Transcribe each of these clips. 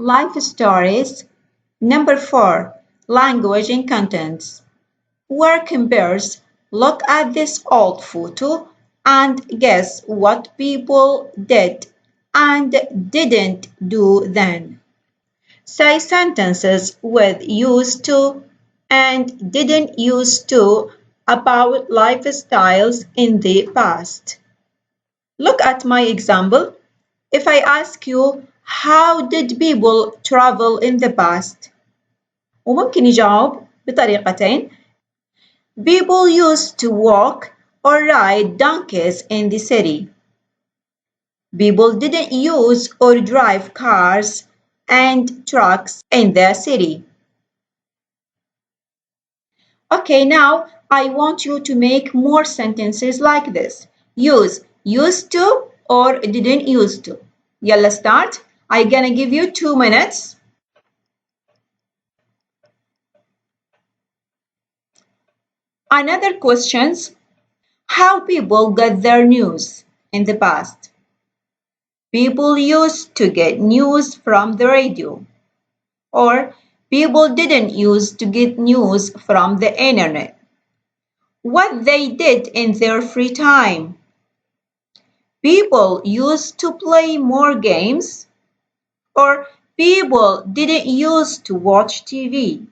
life stories. Number 4, language and contents. Working bears, look at this old photo and guess what people did and didn't do then. Say sentences with used to and didn't used to about lifestyles in the past. Look at my example. If I ask you, how did people travel in the past? وممكن يجاوب بطريقتين. People used to walk or ride donkeys in the city. People didn't use or drive cars and trucks in the city. Okay, now I want you to make more sentences like this. Use used to or didn't used to. Yalla start. I'm gonna give you 2 minutes. Another questions. How people got their news in the past. People used to get news from the radio. Or people didn't use to get news from the internet. What they did in their free time. People used to play more games. Or people didn't use to watch TV.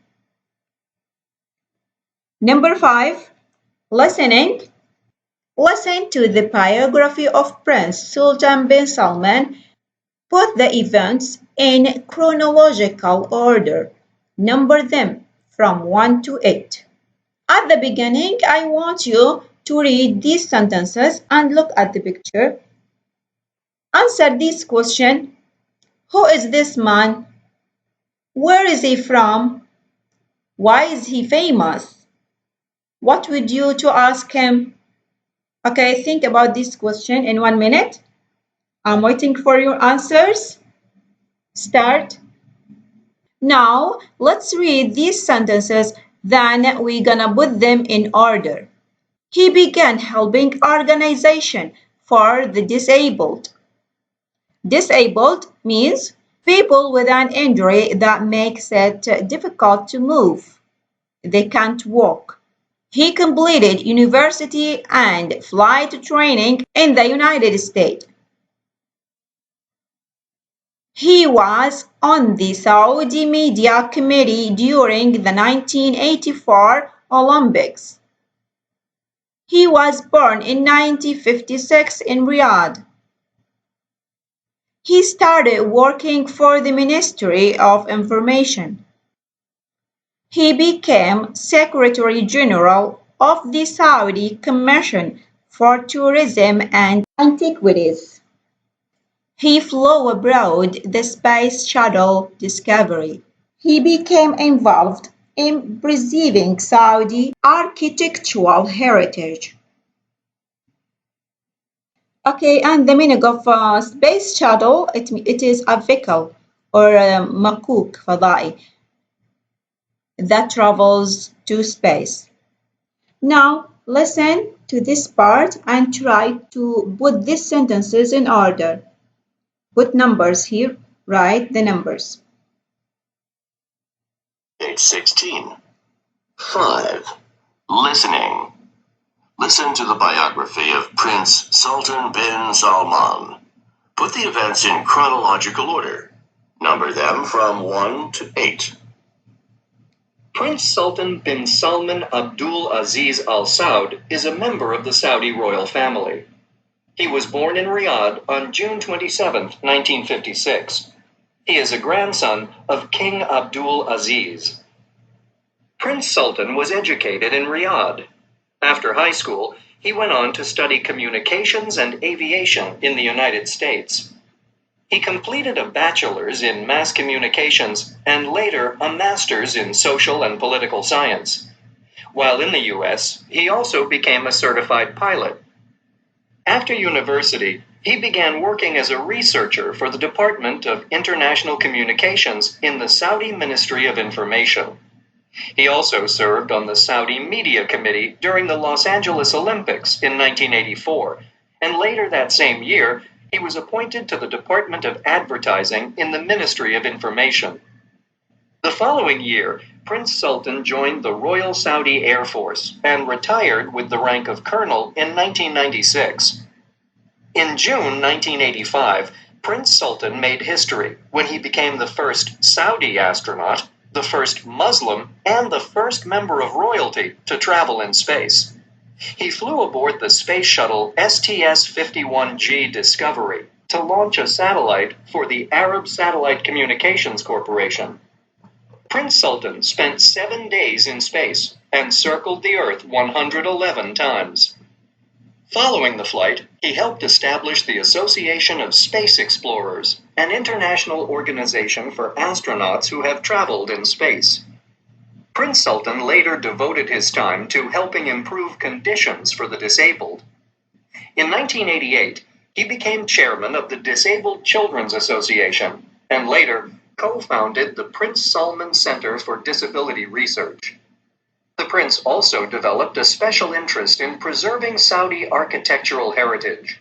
Number 5, listening. Listen to the biography of Prince Sultan bin Salman. Put the events in chronological order. Number them from 1 to 8. At the beginning, I want you to read these sentences and look at the picture. Answer this question. Who is this man? Where is he from? Why is he famous? What would you to ask him? Okay, think about this question in 1 minute. I'm waiting for your answers. Start. Now, let's read these sentences, then we're gonna put them in order. He began helping organization for the disabled. Disabled means people with an injury that makes it difficult to move. They can't walk. He completed university and flight training in the United States. He was on the Saudi Media Committee during the 1984 Olympics. He was born in 1956 in Riyadh. He started working for the Ministry of Information. He became Secretary General of the Saudi Commission for Tourism and Antiquities. He flew aboard the Space Shuttle Discovery. He became involved in preserving Saudi architectural heritage. Okay, and the meaning of space shuttle, it is a vehicle or a مكوك فضائي that travels to space. Now, listen to this part and try to put these sentences in order. Put numbers here, write the numbers. Page 16. 5. Listening. Listen to the biography of Prince Sultan bin Salman. Put the events in chronological order. Number them from 1 to 8. Prince Sultan bin Salman Abdul Aziz Al Saud is a member of the Saudi royal family. He was born in Riyadh on June 27, 1956. He is a grandson of King Abdul Aziz. Prince Sultan was educated in Riyadh. After high school, he went on to study communications and aviation in the United States. He completed a bachelor's in mass communications and later a master's in social and political science. While in the U.S., he also became a certified pilot. After university, he began working as a researcher for the Department of International Communications in the Saudi Ministry of Information. He also served on the Saudi Media Committee during the Los Angeles Olympics in 1984, and later that same year, he was appointed to the Department of Advertising in the Ministry of Information. The following year, Prince Sultan joined the Royal Saudi Air Force and retired with the rank of colonel in 1996. In June 1985, Prince Sultan made history when he became the first Saudi astronaut, the first Muslim, and the first member of royalty to travel in space. He flew aboard the space shuttle STS-51G Discovery to launch a satellite for the Arab Satellite Communications Corporation. Prince Sultan spent 7 days in space and circled the Earth 111 times. Following the flight, he helped establish the Association of Space Explorers, an international organization for astronauts who have traveled in space. Prince Sultan later devoted his time to helping improve conditions for the disabled. In 1988, he became chairman of the Disabled Children's Association and later co-founded the Prince Salman Center for Disability Research. The prince also developed a special interest in preserving Saudi architectural heritage.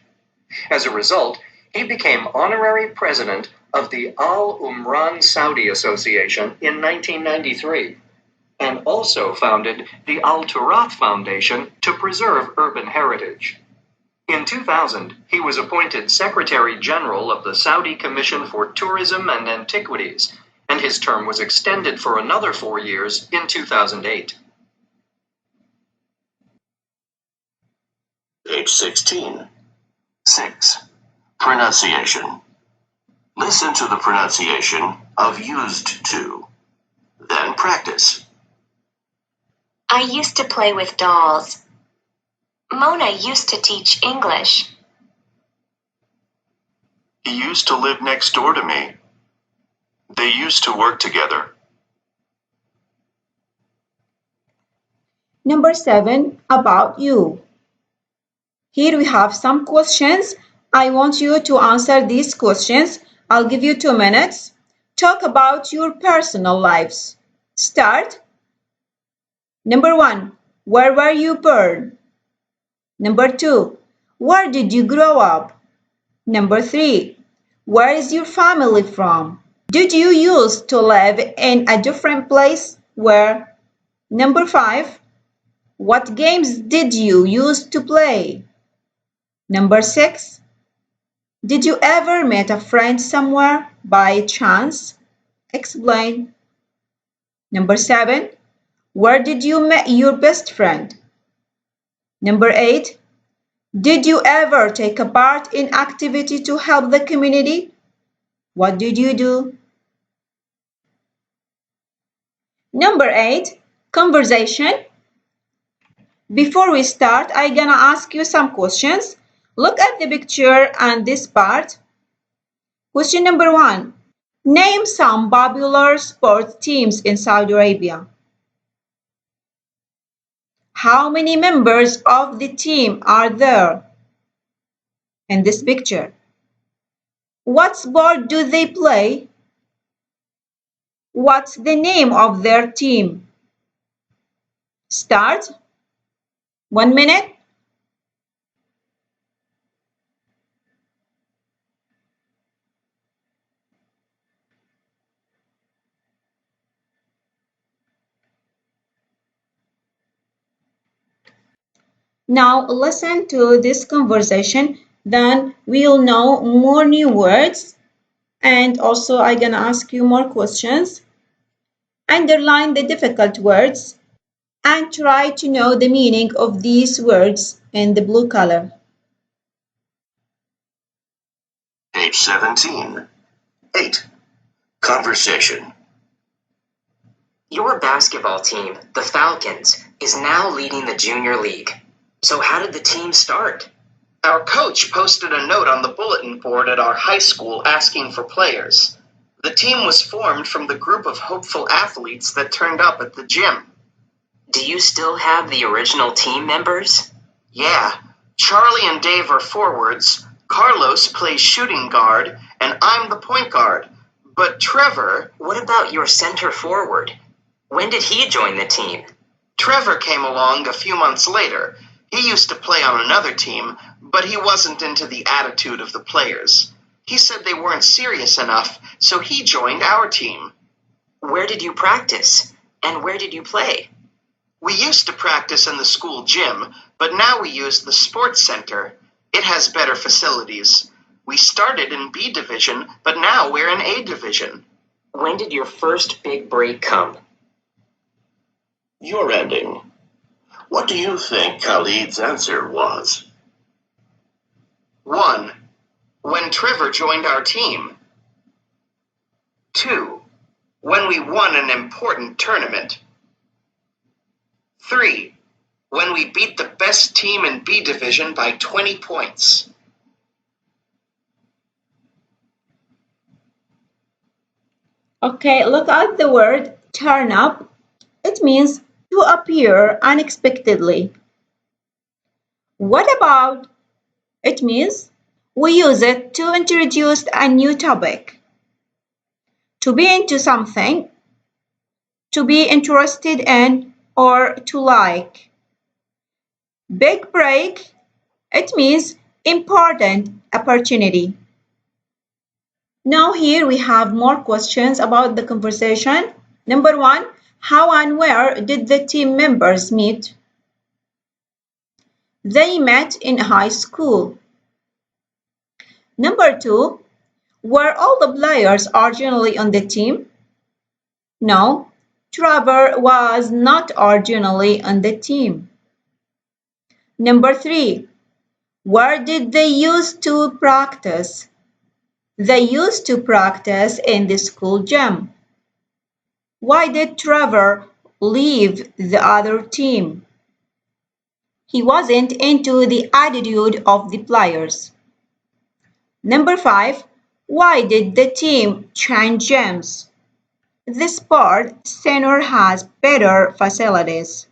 As a result, he became honorary president of the Al Umran Saudi Association in 1993 and also founded the Al Turath Foundation to preserve urban heritage. In 2000, he was appointed Secretary General of the Saudi Commission for Tourism and Antiquities, and his term was extended for another 4 years in 2008. Page 16. 6. Pronunciation. Listen to the pronunciation of used to. Then practice. I used to play with dolls. Mona used to teach English. He used to live next door to me. They used to work together. Number 7, about you. Here we have some questions. I want you to answer these questions. I'll give you 2 minutes. Talk about your personal lives. Start. Number 1, where were you born? Number 2, where did you grow up? Number 3, where is your family from? Did you used to live in a different place? Where? Number 5, what games did you used to play? Number 6, did you ever meet a friend somewhere by chance? Explain. Number 7, where did you meet your best friend? Number 8, did you ever take a part in activity to help the community? What did you do? Number 8, conversation. Before we start, I'm gonna ask you some questions. Look at the picture and this part. Question number 1. Name some popular sports teams in Saudi Arabia. How many members of the team are there in this picture? What sport do they play? What's the name of their team? Start. 1 minute. Now listen to this conversation, then we'll know more new words, and also I'm gonna ask you more questions. Underline the difficult words and try to know the meaning of these words in the blue color. Page 17. 8. Conversation. Your basketball team, the Falcons, is now leading the junior league. So how did the team start? Our coach posted a note on the bulletin board at our high school asking for players. The team was formed from the group of hopeful athletes that turned up at the gym. Do you still have the original team members? Yeah, Charlie and Dave are forwards, Carlos plays shooting guard, and I'm the point guard. But Trevor... What about your center forward? When did he join the team? Trevor came along a few months later. He used to play on another team, but but he wasn't into the attitude of the players. He said they weren't serious enough, so he joined our team. Where did you practice? And where did you play? We used to practice in the school gym, but now we use the sports center. It has better facilities. We started in B division, but now we're in A division. When did your first big break come? You're ending. What do you think Khalid's answer was? 1. When Trevor joined our team. 2. When we won an important tournament. 3. When we beat the best team in B division by 20 points. Okay, look at the word turn up. It means to appear unexpectedly. What about? It means we use it to introduce a new topic. To be into something, to be interested in, or to like. Big break, it means important opportunity. Now here we have more questions about the conversation. Number 1, how and where did the team members meet? They met in high school. Number 2, were all the players originally on the team? No, Trevor was not originally on the team. Number 3, where did they used to practice? They used to practice in the school gym. Why did Trevor leave the other team? He wasn't into the attitude of the players. Number 5, why did the team change gyms? The sport center has better facilities.